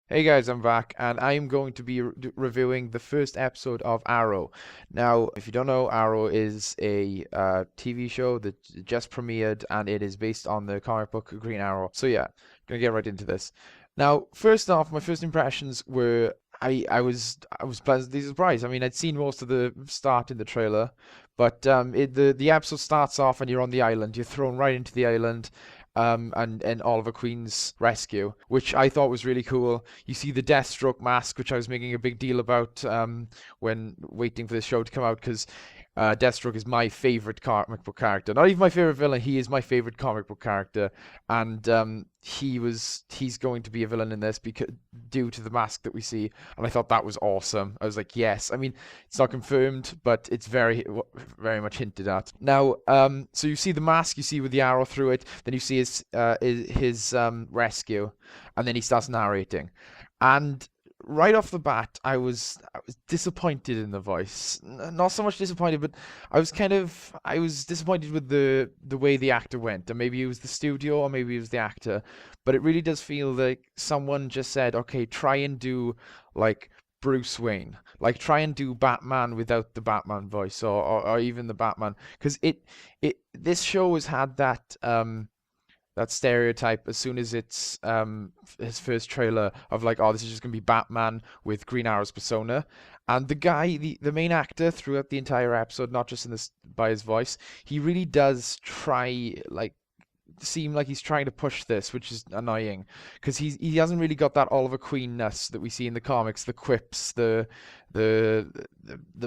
Hey guys, I'm back, and I'm going to be reviewing the first episode of Arrow. Now, if you don't know, Arrow is a TV show that just premiered, and it is based on the comic book Green Arrow. So yeah, gonna get right into this. Now, first off, my first impressions were I was pleasantly surprised. I mean, I'd seen most of the start in the trailer, but the episode starts off and you're on the island. You're thrown right into the island, and Oliver Queen's rescue, which I thought was really cool. You see the Deathstroke mask, which I was making a big deal about when waiting for this show to come out, because Deathstroke is my favorite comic book character. Not even my favorite villain. He is my favorite comic book character, and he's going to be a villain in this because due to the mask that we see, and I thought that was awesome. I was like, yes. I mean, it's not confirmed, but it's very much hinted at. Now, so you see the mask, you see with the arrow through it, then you see his rescue, and then he starts narrating, and right off the bat, I was disappointed in the voice. Not so much disappointed, but I was disappointed with the way the actor went. And maybe it was the studio, or maybe it was the actor. But it really does feel like someone just said, "Okay, try and do like Bruce Wayne, like try and do Batman without the Batman voice, or even the Batman." Because it this show has had that stereotype as soon as it's his first trailer of like, oh, this is just gonna be Batman with Green Arrow's persona. And the main actor throughout the entire episode, not just in this by his voice, he really does try like seem like he's trying to push this, which is annoying because he hasn't really got that Oliver Queen-ness that we see in the comics, the quips, the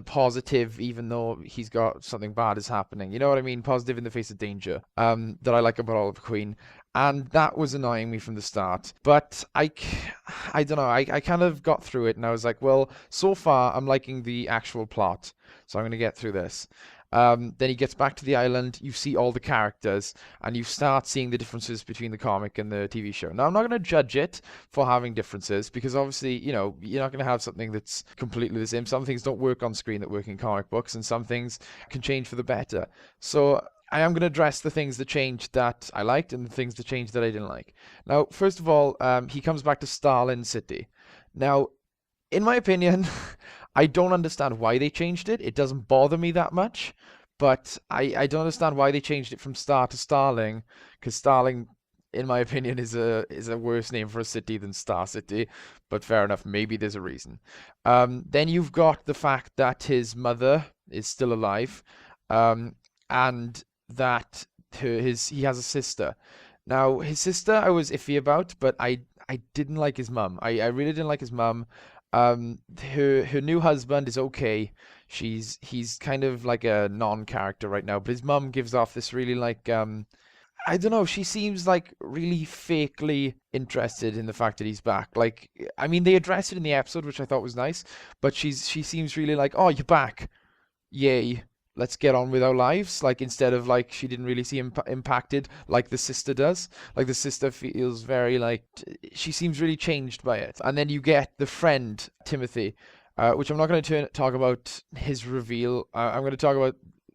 positive, even though he's got something bad is happening. You know what I mean? Positive in the face of danger. That I like about Oliver Queen. And that was annoying me from the start. But I don't know. I kind of got through it and I was like, well, so far I'm liking the actual plot. So I'm going to get through this. Then he gets back to the island. You see all the characters, and you start seeing the differences between the comic and the TV show. Now, I'm not going to judge it for having differences because obviously, you know, you're not going to have something that's completely the same. Some things don't work on screen that work in comic books, and some things can change for the better. So, I am going to address the things that changed that I liked and the things that changed that I didn't like. Now, first of all, he comes back to Starlin City. Now, in my opinion, I don't understand why they changed it. It doesn't bother me that much, but I don't understand why they changed it from Star to Starling, because Starling, in my opinion, is a worse name for a city than Star City. But fair enough, maybe there's a reason. Then you've got the fact that his mother is still alive, and that he has a sister. Now his sister I was iffy about, but I didn't like his mum. I really didn't like his mum. Her new husband is okay. He's kind of like a non-character right now, but his mum gives off this really like I don't know, she seems like really fakely interested in the fact that he's back. Like I mean they addressed it in the episode, which I thought was nice, but she seems really like, "Oh, you're back. Yay. Let's get on with our lives." Like instead of like she didn't really see impacted like the sister does. Like the sister feels very like she seems really changed by it. And then you get the friend Timothy, which I'm not going to talk about his reveal. I'm going to talk about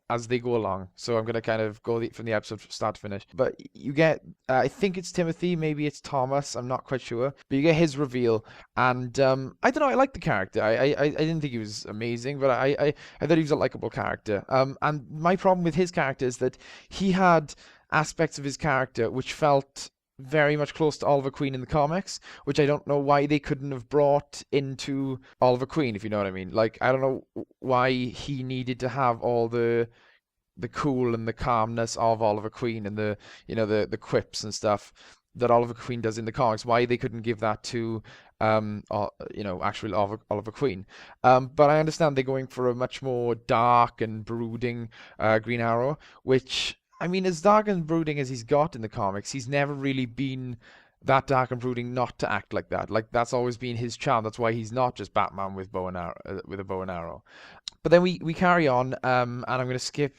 as they go along. So I'm going to kind of go from the episode from start to finish. But you get, I think it's Timothy, maybe it's Thomas. I'm not quite sure. But you get his reveal, and I don't know. I like the character. I didn't think he was amazing, but I thought he was a likable character. And my problem with his character is that he had aspects of his character which felt very much close to Oliver Queen in the comics, which I don't know why they couldn't have brought into Oliver Queen, if you know what I mean. Like, I don't know why he needed to have all the cool and the calmness of Oliver Queen and the the quips and stuff that Oliver Queen does in the comics. Why they couldn't give that to actually Oliver Queen. But I understand they're going for a much more dark and brooding Green Arrow, which I mean, as dark and brooding as he's got in the comics, he's never really been that dark and brooding not to act like that. Like that's always been his charm. That's why he's not just Batman with bow and arrow, with a bow and arrow. But then we carry on, and I'm going to skip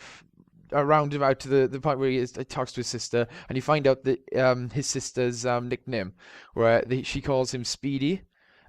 around about to the point where he talks to his sister, and you find out that his sister's nickname, where she calls him Speedy,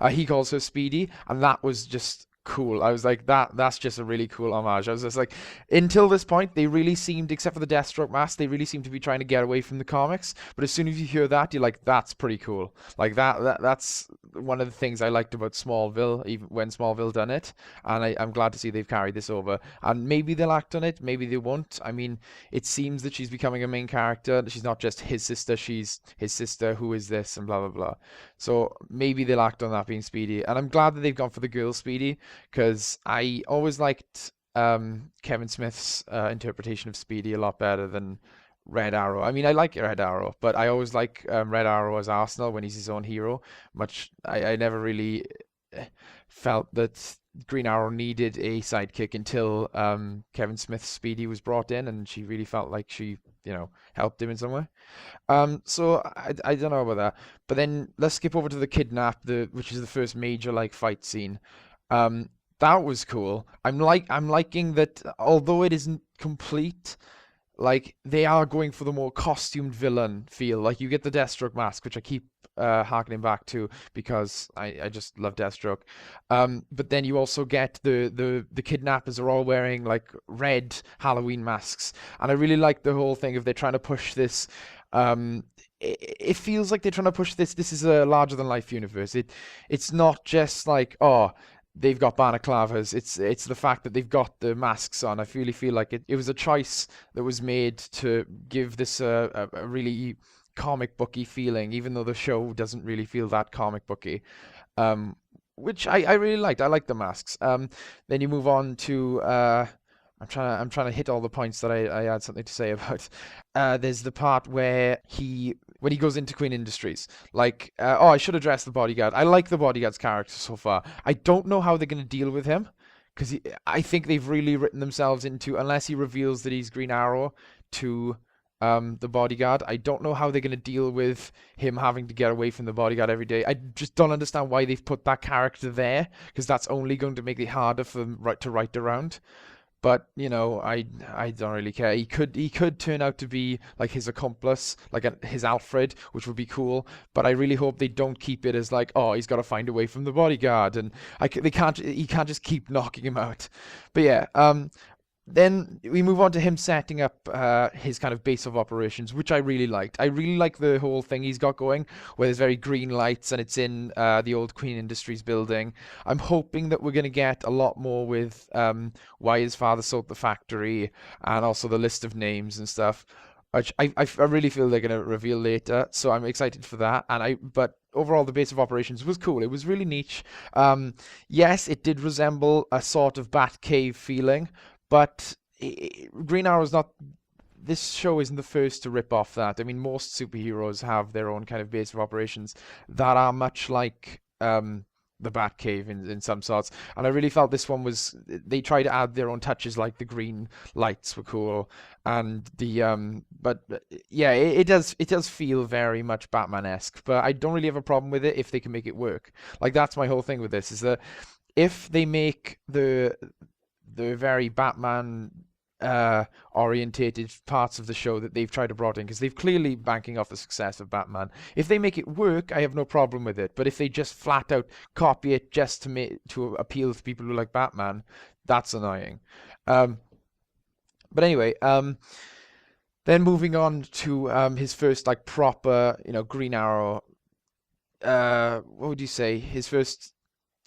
he calls her Speedy, and that was just cool. I was like, that's just a really cool homage. I was just like, until this point, they really seemed, except for the Deathstroke mask, they really seemed to be trying to get away from the comics. But as soon as you hear that, you're like, that's pretty cool. Like that's one of the things I liked about Smallville, even when Smallville done it. And I'm glad to see they've carried this over. And maybe they'll act on it, maybe they won't. I mean, it seems that she's becoming a main character. She's not just his sister, she's his sister who is this and blah blah blah. So maybe they'll act on that being Speedy. And I'm glad that they've gone for the girl Speedy, because I always liked Kevin Smith's interpretation of Speedy a lot better than Red Arrow. I mean, I like Red Arrow, but I always like Red Arrow as Arsenal when he's his own hero. I never really felt that Green Arrow needed a sidekick until Kevin Smith's Speedy was brought in, and she really felt like she, helped him in some way. So I don't know about that. But then let's skip over to the kidnap, which is the first major like fight scene. That was cool. I'm liking that, although it isn't complete, like they are going for the more costumed villain feel. Like you get the Deathstroke mask, which I keep harkening back to because I just love Deathstroke. But then you also get the kidnappers are all wearing like red Halloween masks, and I really like the whole thing of they're trying to push this. It feels like they're trying to push this. This is a larger than life universe. It's not just like, oh, they've got balaclavas. It's the fact that they've got the masks on. I really feel like it was a choice that was made to give this a really comic booky feeling, even though the show doesn't really feel that comic booky. Which I really liked. I liked the masks. Then you move on to I'm trying to hit all the points that I had something to say about. There's the part where when he goes into Queen Industries, like, I should address the bodyguard. I like the bodyguard's character so far. I don't know how they're going to deal with him, because I think they've really written themselves into, unless he reveals that he's Green Arrow to the bodyguard, I don't know how they're going to deal with him having to get away from the bodyguard every day. I just don't understand why they've put that character there, because that's only going to make it harder for them to write around. But I don't really care. He could turn out to be like his accomplice, like his Alfred, which would be cool. But I really hope they don't keep it as like, oh, he's got to find a way from the bodyguard, and he can't just keep knocking him out. But yeah, then we move on to him setting up his kind of base of operations, which I really liked. I really like the whole thing he's got going, where there's very green lights and it's in the old Queen Industries building. I'm hoping that we're going to get a lot more with why his father sold the factory, and also the list of names and stuff, which I really feel they're going to reveal later. So I'm excited for that. But overall, the base of operations was cool. It was really niche. Yes, it did resemble a sort of Batcave feeling. But Green Arrow's not. This show isn't the first to rip off that. I mean, most superheroes have their own kind of base of operations that are much like the Batcave in some sorts. And I really felt this one was. They tried to add their own touches, like the green lights were cool, and the But yeah, it does feel very much Batman-esque. But I don't really have a problem with it if they can make it work. Like that's my whole thing with this, is that if they make the very Batman orientated parts of the show that they've tried to brought in, because they've clearly banking off the success of Batman. If they make it work, I have no problem with it. But if they just flat out copy it just to appeal to people who like Batman, that's annoying. But anyway, then moving on to his first like proper, Green Arrow. What would you say? His first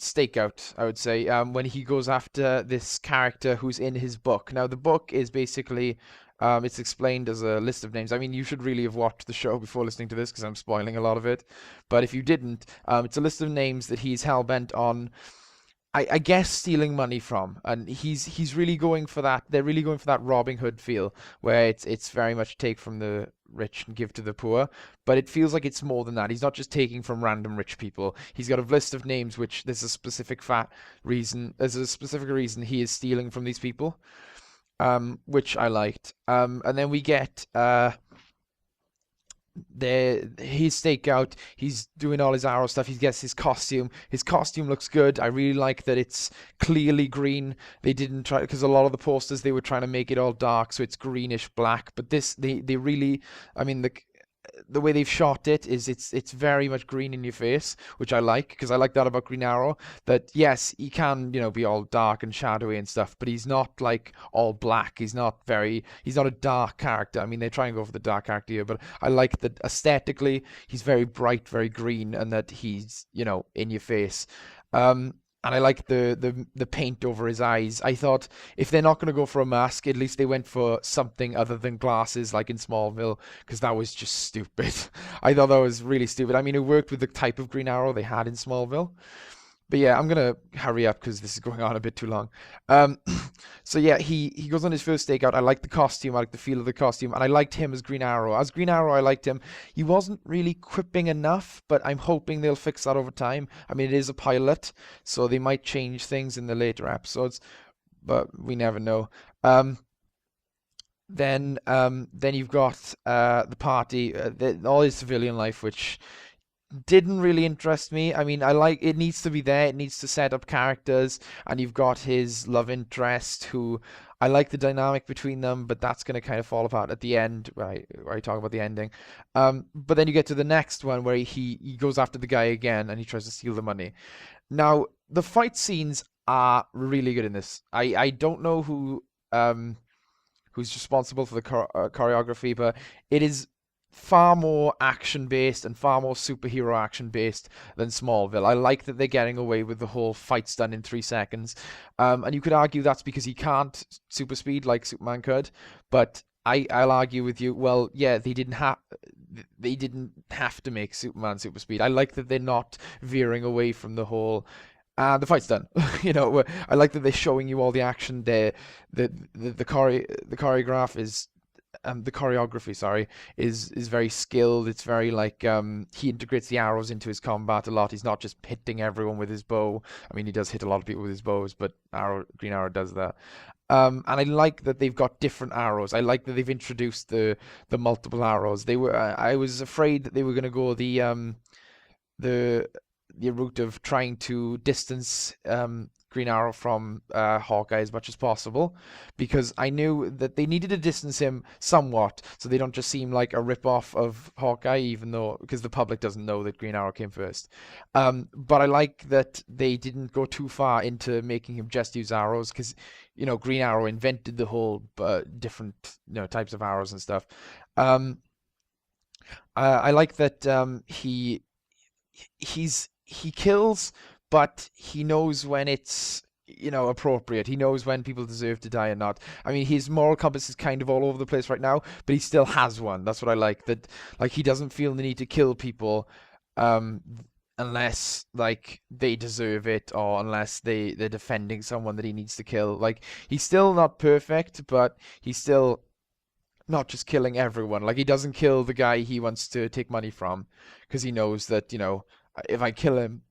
stakeout, I would say, when he goes after this character who's in his book. Now, the book is basically, it's explained as a list of names. I mean, you should really have watched the show before listening to this, because I'm spoiling a lot of it. But if you didn't, it's a list of names that he's hell-bent on, I guess, stealing money from. And he's really going for that. They're really going for that Robin Hood feel, where it's very much take from the rich and give to the poor. But it feels like it's more than that. He's not just taking from random rich people. He's got a list of names which there's a specific reason he is stealing from these people, which I liked. And then we get his stakeout. He's doing all his Arrow stuff. He gets his costume. His costume looks good. I really like that it's clearly green. They didn't try, because a lot of the posters they were trying to make it all dark, so it's greenish black. But this, they really, I mean, the way they've shot it is it's very much green in your face, which I like because I like that about Green Arrow. That yes, he can be all dark and shadowy and stuff, but he's not like all black. He's not a dark character. I mean, they try and go for the dark character here, but I like that aesthetically he's very bright, very green, and that he's in your face. And I like the paint over his eyes. I thought if they're not going to go for a mask, at least they went for something other than glasses, like in Smallville, because that was just stupid. I thought that was really stupid. I mean, it worked with the type of Green Arrow they had in Smallville. But yeah, I'm gonna hurry up because this is going on a bit too long. Um, so yeah, he goes on his first stakeout. I like the costume, I like the feel of the costume, and I liked him as Green Arrow. As Green Arrow, I liked him. He wasn't really quipping enough, but I'm hoping they'll fix that over time. I mean, it is a pilot, so they might change things in the later episodes, but we never know. Then you've got the party, all his civilian life, which didn't really interest me. I mean, I like it needs to be there. It needs to set up characters, and you've got his love interest, who I like the dynamic between them, but that's going to kind of fall apart at the end, right? Where I talk about the ending. But then you get to the next one where he goes after the guy again, and he tries to steal the money. Now, the fight scenes are really good in this. I don't know who's responsible for the choreography, but it is far more action based and far more superhero action based than Smallville. I like that they're getting away with the whole fights done in 3 seconds. And you could argue that's because he can't super speed like Superman could, but I'll argue with you. Well, yeah, they didn't have to make Superman super speed. I like that they're not veering away from the whole. The fight's done. I like that they're showing you all the action there. The choreograph is the choreography, sorry, is very skilled. It's very like he integrates the arrows into his combat a lot. He's not just hitting everyone with his bow. I mean, he does hit a lot of people with his bows, but Green Arrow does that. And I like that they've got different arrows. I like that they've introduced the multiple arrows. I was afraid that they were going to go the route of trying to distance Green Arrow from Hawkeye as much as possible, because I knew that they needed to distance him somewhat so they don't just seem like a rip-off of Hawkeye, even though because the public doesn't know that Green Arrow came first. But I like that they didn't go too far into making him just use arrows, because Green Arrow invented the whole different types of arrows and stuff. I like that he kills, but he knows when it's appropriate. He knows when people deserve to die and not. I mean, his moral compass is kind of all over the place right now, but he still has one. That's what I like. That like he doesn't feel the need to kill people unless like they deserve it, or unless they're defending someone that he needs to kill. Like he's still not perfect, but he's still not just killing everyone. Like he doesn't kill the guy he wants to take money from because he knows that if I kill him,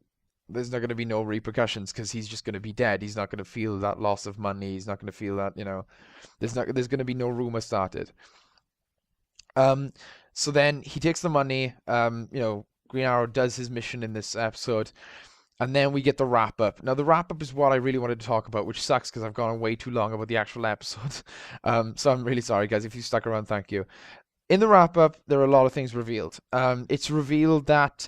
there's not going to be no repercussions because he's just going to be dead. He's not going to feel that loss of money. He's not going to feel that, there's going to be no rumor started. So then he takes the money. Green Arrow does his mission in this episode, and then we get the wrap up. Now the wrap up is what I really wanted to talk about, which sucks because I've gone on way too long about the actual episode. So I'm really sorry, guys. If you stuck around, thank you. In the wrap up, there are a lot of things revealed. It's revealed that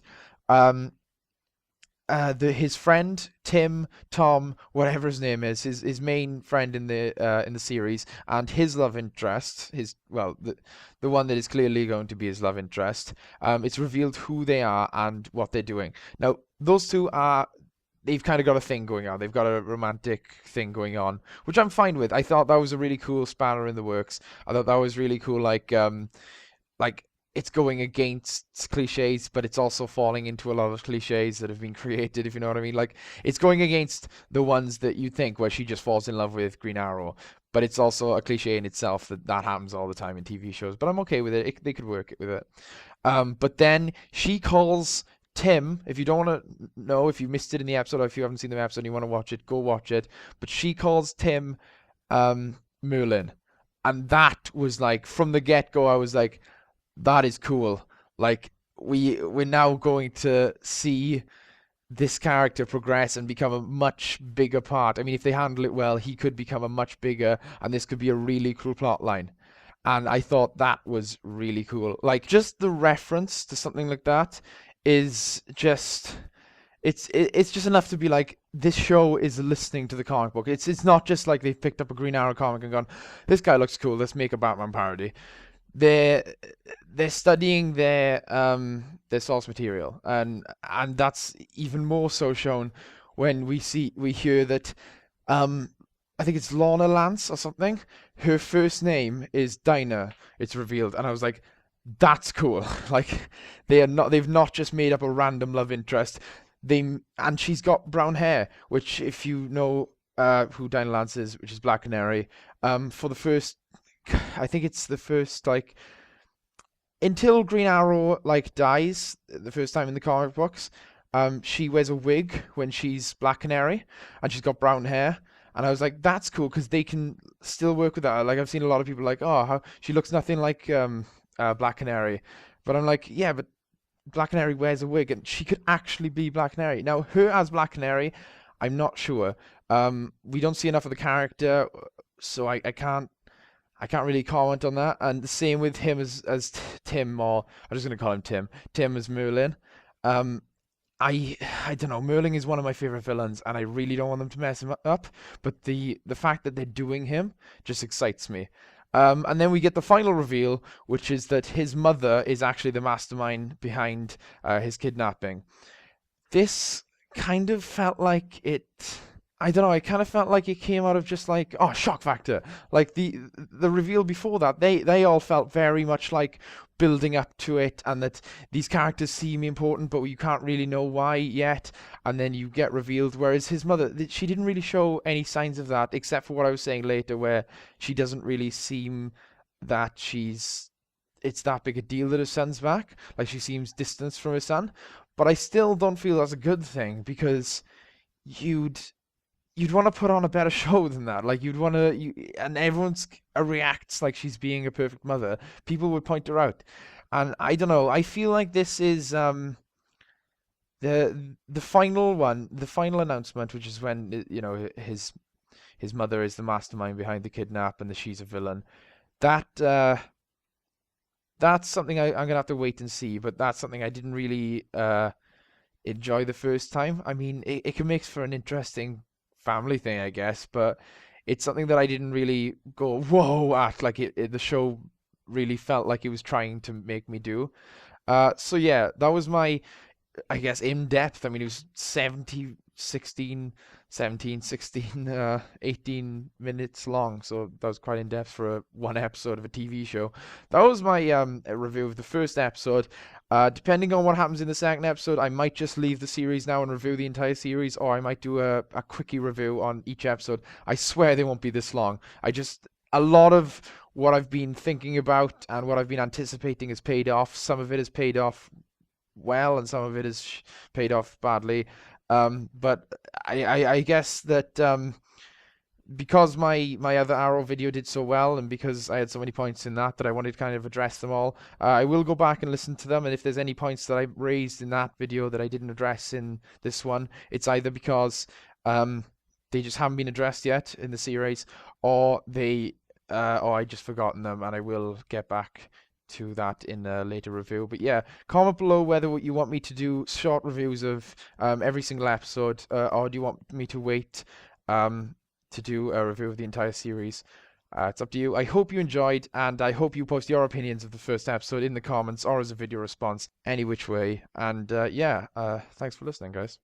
his friend Tom, whatever his name is, his main friend in the series, and his love interest, the one that is clearly going to be his love interest. It's revealed who they are and what they're doing. Now those two they've kind of got a thing going on. They've got a romantic thing going on, which I'm fine with. I thought that was a really cool spanner in the works. I thought that was really cool. Like it's going against cliches, but it's also falling into a lot of cliches that have been created, if you know what I mean. Like, it's going against the ones that you think where she just falls in love with Green Arrow, but it's also a cliche in itself that happens all the time in TV shows. But I'm okay with it. They could work with it. But then she calls Tim. If you don't want to know, if you missed it in the episode, or if you haven't seen the episode and you want to watch it, go watch it. But she calls Tim Merlin. And that was like, from the get-go, I was like, that is cool. Like we're now going to see this character progress and become a much bigger part. I mean, if they handle it well, he could become a much bigger, and this could be a really cool plot line. And I thought that was really cool. Like, just the reference to something like that is just it's just enough to be like, this show is listening to the comic book. It's not just like they've picked up a Green Arrow comic and gone, this guy looks cool, let's make a Batman parody. They're they're studying their source material, and that's even more so shown when we hear that um I think it's Lorna Lance or something. Her first name is Dinah. It's revealed, and I was like, that's cool. Like, they've not just made up a random love interest. And she's got brown hair, which, if you know who Dinah Lance is, which is Black Canary, for the first, I think it's the first, like, until Green Arrow like dies the first time in the comic books, she wears a wig when she's Black Canary, and she's got brown hair. And I was like, that's cool because they can still work with that. Like, I've seen a lot of people like, oh, how she looks nothing like Black Canary, but I'm like, yeah, but Black Canary wears a wig, and she could actually be Black Canary. Now, her as Black Canary, I'm not sure. We don't see enough of the character, so I can't really comment on that. And the same with him as Tim, or I'm just gonna call him Tim. Tim as Merlin. Um, I don't know. Merlin is one of my favorite villains, and I really don't want them to mess him up. But the fact that they're doing him just excites me. And then we get the final reveal, which is that his mother is actually the mastermind behind his kidnapping. This kind of felt like it. I don't know. I kind of felt like it came out of just like, oh, shock factor. Like the reveal before that, they all felt very much like building up to it, and that these characters seem important, but you can't really know why yet. And then you get revealed. Whereas his mother, she didn't really show any signs of that, except for what I was saying later, where she doesn't really seem that it's that big a deal that her son's back. Like, she seems distanced from her son. But I still don't feel that's a good thing, because you'd you'd want to put on a better show than that. Like, and everyone's reacts like she's being a perfect mother. People would point her out, and I don't know. I feel like this is the final one, the final announcement, which is when his mother is the mastermind behind the kidnap and that she's a villain. That that's something I'm gonna have to wait and see. But that's something I didn't really enjoy the first time. I mean, it can make for an interesting family thing, I guess, but it's something that I didn't really go whoa at. Like, the show really felt like it was trying to make me do. So yeah, that was my, I guess, in depth. I mean, it was 18 minutes long, so that was quite in depth for one episode of a TV show. That was my review of the first episode. Depending on what happens in the second episode, I might just leave the series now and review the entire series, or I might do a quickie review on each episode. I swear they won't be this long. A lot of what I've been thinking about and what I've been anticipating has paid off. Some of it has paid off well, and some of it has paid off badly. But I guess that because my other Arrow video did so well, and because I had so many points in that I wanted to kind of address them all, I will go back and listen to them, and if there's any points that I raised in that video that I didn't address in this one, it's either because they just haven't been addressed yet in the series, or I just forgotten them, and I will get back to that in a later review. But yeah, comment below whether you want me to do short reviews of every single episode, or do you want me to wait to do a review of the entire series. It's up to you. I hope you enjoyed, and I hope you post your opinions of the first episode in the comments or as a video response, any which way. And yeah, thanks for listening, guys.